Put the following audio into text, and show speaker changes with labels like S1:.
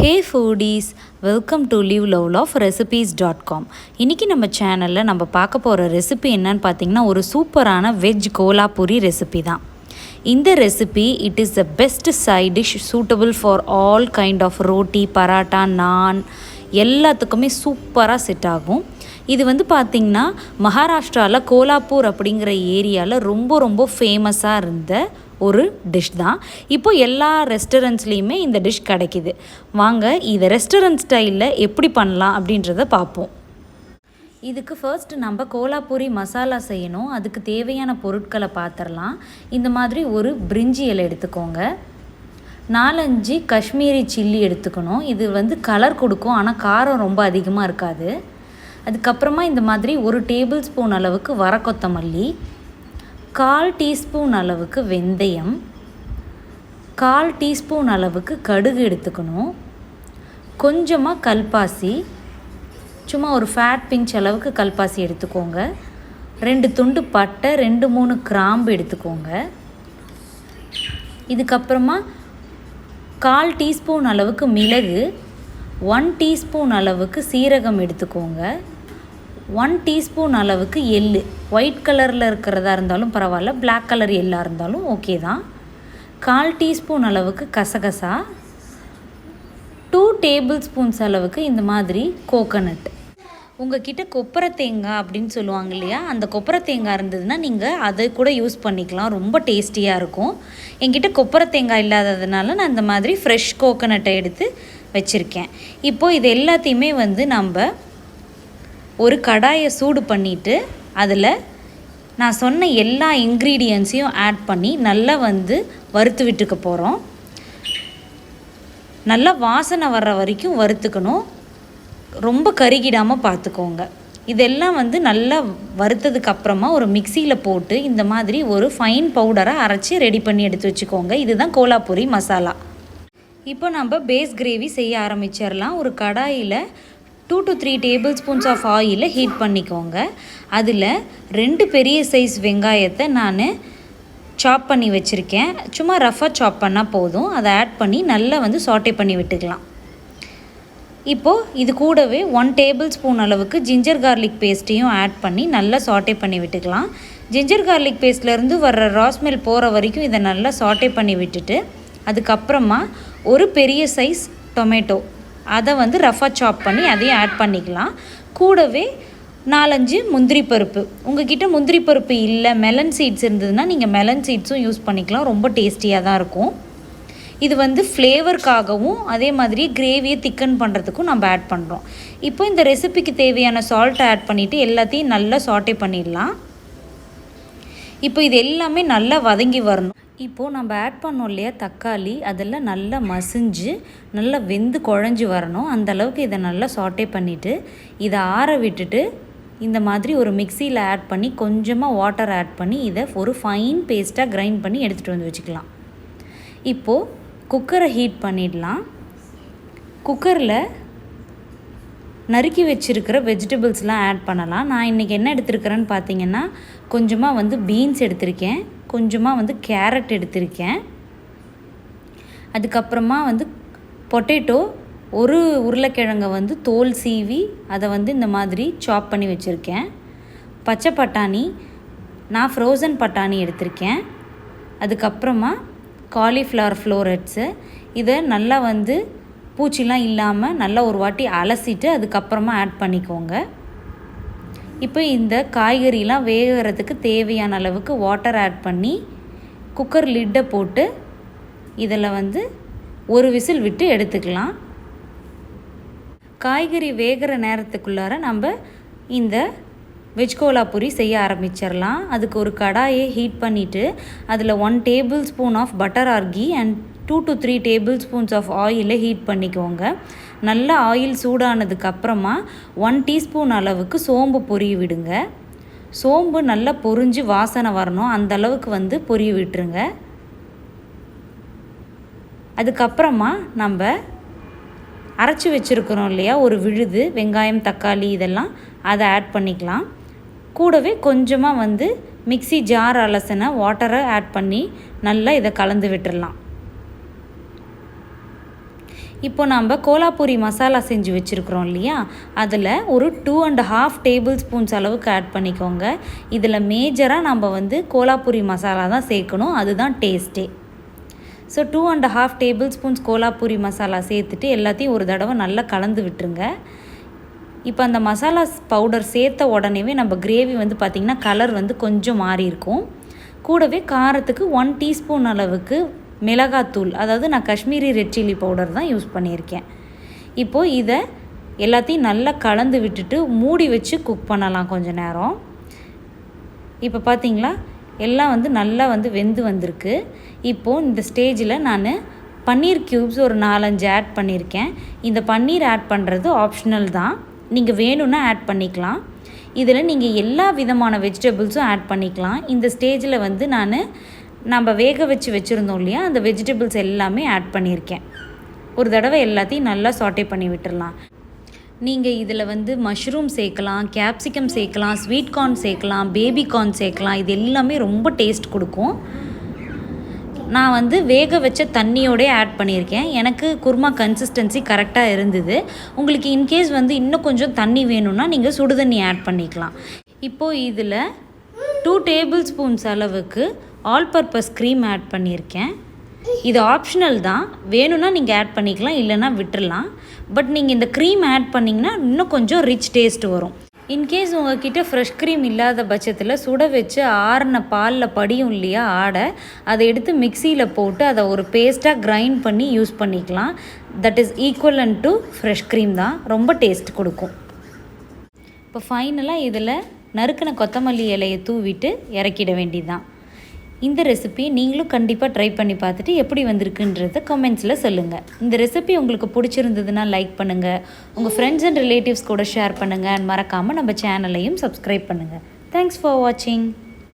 S1: Hey foodies, welcome to liveloveloverecipes.com. இன்னைக்கு நம்ம சேனல்ல நம்ம பார்க்க போற ரெசிபி என்னன்னு பார்த்தீங்கன்னா ஒரு சூப்பரான வெஜ் கோலாபுரி ரெசிபி தான். இந்த recipe it is the best side dish suitable for all kind of roti, paratha, naan எல்லாத்துக்குமே சூப்பராக செட் ஆகும். இது வந்து பார்த்திங்கன்னா மகாராஷ்டிராவில் கோலாப்பூர் அப்படிங்கிற ஏரியாவில் ரொம்ப ஃபேமஸாக இருந்த ஒரு டிஷ் தான். இப்போ எல்லா ரெஸ்டாரண்ட்ஸ்லேயுமே இந்த டிஷ் கிடைக்கிது. வாங்க இதை ரெஸ்டாரண்ட் ஸ்டைலில் எப்படி பண்ணலாம் அப்படின்றத பார்ப்போம். இதுக்கு ஃபர்ஸ்ட் நம்ம கோலாப்பூரி மசாலா செய்யணும். அதுக்கு தேவையான பொருட்களை பார்த்துடலாம். இந்த மாதிரி ஒரு பிரிஞ்சி இலை எடுத்துக்கோங்க. 4-5 காஷ்மீரி சில்லி எடுத்துக்கணும். இது வந்து கலர் கொடுக்கும், ஆனால் காரம் ரொம்ப அதிகமாக இருக்காது. அதுக்கப்புறமா இந்த மாதிரி 1 டேபிள் ஸ்பூன் அளவுக்கு வரக்கொத்தமல்லி, 1/4 டீஸ்பூன் அளவுக்கு வெந்தயம், 1/4 டீஸ்பூன் அளவுக்கு கடுகு எடுத்துக்கணும். கொஞ்சமாக கல்பாசி, சும்மா ஒரு ஃபேட் பிஞ்ச் அளவுக்கு கல்பாசி எடுத்துக்கோங்க. 2 துண்டு பட்டை, 2-3 கிராம்பு எடுத்துக்கோங்க. இதுக்கப்புறமா 1/4 டீஸ்பூன் அளவுக்கு மிளகு, 1 டீஸ்பூன் அளவுக்கு சீரகம் எடுத்துக்கோங்க. 1 டீஸ்பூன் அளவுக்கு எள்ளு, ஒயிட் கலரில் இருக்கிறதா இருந்தாலும் பரவாயில்ல, பிளாக் கலர் எள்ளாக இருந்தாலும் ஓகே தான். 1/4 டீஸ்பூன் அளவுக்கு கசகசா, 2 டேபிள் ஸ்பூன்ஸ் அளவுக்கு இந்த மாதிரி கோகோனட். உங்ககிட்ட கொப்பரை தேங்காய் அப்படின்னு சொல்லுவாங்க இல்லையா, அந்த கொப்பரை தேங்காய் இருந்ததுன்னா நீங்கள் அதை கூட யூஸ் பண்ணிக்கலாம், ரொம்ப டேஸ்டியாக இருக்கும். என்கிட்ட கொப்பரை தேங்காய் இல்லாததுனால நான் இந்த மாதிரி ஃப்ரெஷ் கோகோனட்டை எடுத்து வச்சுருக்கேன். இப்போது இது எல்லாத்தையுமே வந்து நம்ம ஒரு கடாயை சூடு பண்ணிவிட்டு அதில் நான் சொன்ன எல்லா இன்க்ரீடியன்ஸையும் ஆட் பண்ணி நல்லா வந்து வறுத்து விட்டுக்க போகிறோம். நல்லா வாசனை வர்ற வரைக்கும் வறுத்துக்கணும், ரொம்ப கருகிடாமல் பார்த்துக்கோங்க. இதெல்லாம் வந்து நல்லா வறுத்ததுக்கப்புறமா ஒரு மிக்சியில் போட்டு இந்த மாதிரி ஒரு ஃபைன் பவுடரை அரைச்சி ரெடி பண்ணி எடுத்து வச்சுக்கோங்க. இதுதான் கோலாபுரி மசாலா. இப்போ நம்ம பேஸ் கிரேவி செய்ய ஆரம்பிச்சிடலாம். ஒரு கடாயில் 2 to 3 டேபிள் ஸ்பூன்ஸ் ஆஃப் ஆயிலை ஹீட் பண்ணிக்கோங்க. அதில் 2 பெரிய சைஸ் வெங்காயத்தை நான் சாப் பண்ணி வச்சுருக்கேன். சும்மா ரஃபாக சாப் பண்ணால் போதும். அதை ஆட் பண்ணி நல்லா வந்து சாட்டே பண்ணி விட்டுக்கலாம். இப்போது இது கூடவே 1 டேபிள் ஸ்பூன் அளவுக்கு ஜிஞ்சர் கார்லிக் பேஸ்ட்டையும் ஆட் பண்ணி நல்லா சாட்டே பண்ணி விட்டுக்கலாம். ஜிஞ்சர் கார்லிக் பேஸ்ட்லேருந்து வர்ற ராஸ்மெல் போகிற வரைக்கும் இதை நல்லா சாட்டே பண்ணி விட்டுட்டு அதுக்கப்புறமா ஒரு பெரிய சைஸ் டொமேட்டோ அதை வந்து ரஃபாக சாப் பண்ணி அதையும் ஆட் பண்ணிக்கலாம். கூடவே 4-5 முந்திரி பருப்பு. உங்ககிட்ட முந்திரி பருப்பு இல்லை, மெலன் சீட்ஸ் இருந்ததுன்னா நீங்கள் மெலன் சீட்ஸும் யூஸ் பண்ணிக்கலாம், ரொம்ப டேஸ்டியாக தான் இருக்கும். இது வந்து ஃப்ளேவருக்காகவும் அதே மாதிரி கிரேவியை திக்கன் பண்ணுறதுக்கும் நம்ம ஆட் பண்ணுறோம். இப்போ இந்த ரெசிபிக்கு தேவையான சால்ட்டை ஆட் பண்ணிவிட்டு எல்லாத்தையும் நல்லா சாட்டே பண்ணிடலாம். இப்போ இது எல்லாமே நல்லா வதங்கி வரணும். இப்போது நம்ம ஆட் பண்ணோம் இல்லையா தக்காளி, அதெல்லாம் நல்லா மசிஞ்சு நல்லா வெந்து குழஞ்சி வரணும். அந்தளவுக்கு இதை நல்லா சாட்டே பண்ணிவிட்டு இதை ஆற விட்டுட்டு இந்த மாதிரி ஒரு மிக்சியில் ஆட் பண்ணி கொஞ்சமாக வாட்டர் ஆட் பண்ணி இதை ஒரு ஃபைன் பேஸ்ட்டாக கிரைண்ட் பண்ணி எடுத்துகிட்டு வந்து வச்சுக்கலாம். இப்போது குக்கரை ஹீட் பண்ணிடலாம். குக்கரில் நறுக்கி வச்சுருக்கிற வெஜிடபிள்ஸ்லாம் ஆட் பண்ணலாம். நான் இன்றைக்கி என்ன எடுத்துருக்கிறேன்னு பார்த்தீங்கன்னா கொஞ்சமாக வந்து பீன்ஸ் எடுத்திருக்கேன், கொஞ்சமாக வந்து கேரட் எடுத்திருக்கேன், அதுக்கப்புறமா வந்து பொட்டேட்டோ, ஒரு உருளைக்கிழங்கை வந்து தோல் சீவி அதை வந்து இந்த மாதிரி சாப் பண்ணி வச்சுருக்கேன், பச்சை பட்டாணி, நான் ஃப்ரோசன் பட்டாணி எடுத்திருக்கேன், அதுக்கப்புறமா காலிஃப்ளவர் ஃப்ளோரெட்ஸு. இதை நல்லா வந்து பூச்சிலாம் இல்லாமல் நல்லா ஒரு வாட்டி அலசிட்டு அதுக்கப்புறமா ஆட் பண்ணிக்கோங்க. இப்போ இந்த காய்கறிலாம் வேகிறதுக்கு தேவையான அளவுக்கு வாட்டர் ஆட் பண்ணி குக்கர் லிட்டை போட்டு இதில் வந்து ஒரு விசில் விட்டு எடுத்துக்கலாம். காய்கறி வேகிற நேரத்துக்குள்ளார நம்ம இந்த வெஜ் கோலாபுரி செய்ய ஆரம்பிச்சிடலாம். அதுக்கு ஒரு கடாயை ஹீட் பண்ணிவிட்டு அதில் 1 tablespoon of butter or ghee and 2 to 3 tablespoons of ஆயிலை ஹீட் பண்ணிக்கோங்க. நல்லா ஆயில் சூடானதுக்கப்புறமா 1 டீஸ்பூன் அளவுக்கு சோம்பு பொரிய விடுங்க. சோம்பு நல்லா பொரிஞ்சு வாசனை வரணும், அந்தளவுக்கு வந்து பொரிய விட்டுருங்க. அதுக்கப்புறமா நம்ம அரைச்சி வச்சுருக்கிறோம் இல்லையா ஒரு விழுது, வெங்காயம், தக்காளி இதெல்லாம் அதை ஆட் பண்ணிக்கலாம். கூடவே கொஞ்சமாக வந்து மிக்ஸி ஜார் அலசின வாட்டரை ஆட் பண்ணி நல்லா இதை கலந்து விட்டுடலாம். இப்போ நம்ம கோலாப்பூரி மசாலா செஞ்சு வச்சுருக்குறோம் இல்லையா, அதில் ஒரு 2.5 டேபிள் ஸ்பூன்ஸ் அளவுக்கு ஆட் பண்ணிக்கோங்க. இதில் மேஜராக நம்ம வந்து கோலாப்பூரி மசாலா தான் சேர்க்கணும், அதுதான் டேஸ்ட்டே. ஸோ 2.5 டேபிள் ஸ்பூன்ஸ் கோலாப்பூரி மசாலா சேர்த்துட்டு எல்லாத்தையும் ஒரு தடவை நல்லா கலந்து விட்டுருங்க. இப்போ அந்த மசாலா பவுடர் சேர்த்த உடனேவே நம்ம கிரேவி வந்து பார்த்திங்கன்னா கலர் வந்து கொஞ்சம் மாறி இருக்கும். கூடவே காரத்துக்கு 1 டீஸ்பூன் அளவுக்கு மிளகாத்தூள், அதாவது நான் காஷ்மீரி ரெட் சில்லி பவுடர் தான் யூஸ் பண்ணியிருக்கேன். இப்போது இதை எல்லாத்தையும் நல்லா கலந்து விட்டுட்டு மூடி வச்சு குக் பண்ணலாம் கொஞ்சம் நேரம். இப்போ பார்த்திங்களா எல்லாம் வந்து நல்லா வந்து வெந்து வந்திருக்கு. இப்போது இந்த ஸ்டேஜில் நான் பன்னீர் க்யூப்ஸ் ஒரு 4-5 ஆட் பண்ணியிருக்கேன். இந்த பன்னீர் ஆட் பண்ணுறது ஆப்ஷனல் தான், நீங்கள் வேணும்னா ஆட் பண்ணிக்கலாம். இதில் நீங்கள் எல்லா விதமான வெஜிடபிள்ஸும் ஆட் பண்ணிக்கலாம். இந்த ஸ்டேஜில் வந்து நம்ம வேக வச்சு வச்சுருந்தோம் இல்லையா, அந்த வெஜிடபிள்ஸ் எல்லாமே ஆட் பண்ணியிருக்கேன். ஒரு தடவை எல்லாத்தையும் நல்லா சாட்டே பண்ணி விட்டுடலாம். நீங்கள் இதில் வந்து மஷ்ரூம் சேர்க்கலாம், கேப்சிகம் சேர்க்கலாம், ஸ்வீட் கார்ன் சேர்க்கலாம், பேபி கார்ன் சேர்க்கலாம். இது எல்லாமே ரொம்ப டேஸ்ட் கொடுக்கும். நான் வந்து வேக வச்ச தண்ணியோடய ஆட் பண்ணியிருக்கேன். எனக்கு குருமா கன்சிஸ்டன்சி கரெக்டாக இருந்தது. உங்களுக்கு இன்கேஸ் வந்து இன்னும் கொஞ்சம் தண்ணி வேணும்னா நீங்கள் சுடுதண்ணி ஆட் பண்ணிக்கலாம். இப்போது இதில் 2 டேபிள் ஸ்பூன்ஸ் அளவுக்கு ஆல் பர்பஸ் க்ரீம் ஆட் பண்ணியிருக்கேன். இது ஆப்ஷனல் தான், வேணும்னா நீங்கள் ஆட் பண்ணிக்கலாம், இல்லைனா விட்டுடலாம். பட் நீங்கள் இந்த க்ரீம் ஆட் பண்ணிங்கன்னா இன்னும் கொஞ்சம் ரிச் டேஸ்ட் வரும். இன்கேஸ் உங்கள்கிட்ட ஃப்ரெஷ் க்ரீம் இல்லாத பட்சத்தில் சுட வச்சு ஆறின பாலில் படியும் இல்லையா ஆடை, அதை எடுத்து மிக்சியில் போட்டு அதை ஒரு பேஸ்ட்டாக கிரைண்ட் பண்ணி யூஸ் பண்ணிக்கலாம். That is equivalent to fresh cream தான், ரொம்ப டேஸ்ட் கொடுக்கும். இப்போ ஃபைனலாக இதில் நறுக்கின கொத்தமல்லி இலையை தூவிட்டு இறக்கிட வேண்டியதுதான். இந்த ரெசிபி நீங்களும் கண்டிப்பாக ட்ரை பண்ணி பார்த்துட்டு எப்படி வந்திருக்குன்றத கமெண்ட்ஸில் சொல்லுங்கள். இந்த ரெசிபி உங்களுக்கு பிடிச்சிருந்ததுன்னா லைக் பண்ணுங்கள், உங்கள் ஃப்ரெண்ட்ஸ் அண்ட் ரிலேட்டிவ்ஸ் கூட ஷேர் பண்ணுங்கள். அண்ட் மறக்காமல் நம்ம சேனலையும் சப்ஸ்கிரைப் பண்ணுங்கள். தேங்க்ஸ் ஃபார் வாட்சிங்.